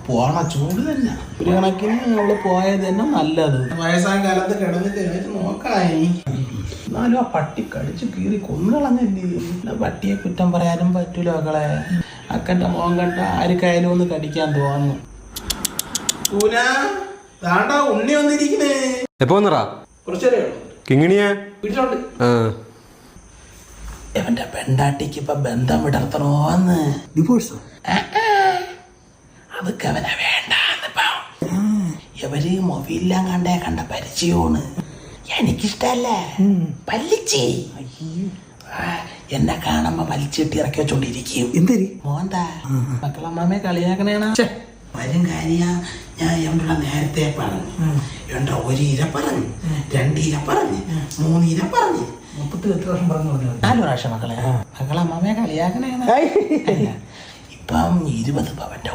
പോണ ചൂട് തന്നെ. ഒരു കണക്കിന് അവള് പോയത് തന്നെ നല്ലത്. വയസ്സായ കാലത്ത് കിടന്നിട്ട് നോക്കായി. എന്നാലും ആ പട്ടി കടിച്ചു കീറി കൊന്നുകളഞ്ഞല്ലേ. പട്ടിയെ കുറ്റം പറയാനും പറ്റൂല മക്കളെ. അക്കന്റെ മോൻ കണ്ട ആർക്കായാലും ഒന്ന് കടിക്കാൻ തോന്നുന്നു. ഉണ്ണി വന്നിരിക്കുന്നേ. എപ്പോ വന്നറാ? കുറച്ചേരേ കിങ്ങിണിയാ വീട്ടിലോട്ട്. എവന്റെ പെണ്ടാട്ടിക്ക് ഇപ്പൊ ബന്ധം വിടർത്തണോന്ന്. ഡിവോഴ്സ് അതൊക്കെ അവനെ വേണ്ടാന്നിപ്പ. ഇവര് മൊബൈലെല്ലാം കണ്ട പരിചയമാണ്. എനിക്കിഷ്ടല്ല. പല്ലിച്ചി എന്നെ കാണുമ്പോ വലിച്ചിട്ട് ഇറക്കി വെച്ചോണ്ടിരിക്കും. എന്തരി മോന്താ മക്കളമ്മയെ കളിയാക്കണേണ വരും കാര്യ. ഞാൻ എവിടെ നേരത്തെ പറഞ്ഞു. എന്റെ 1 ഇര പറഞ്ഞു, 2 ഇര പറഞ്ഞു, 3 ഇര പറഞ്ഞു. 4 പ്രാവശ്യം മക്കളെ. മക്കളമ്മയെ കളിയാക്കണേണ. ഇപ്പം 20 പവന്റെ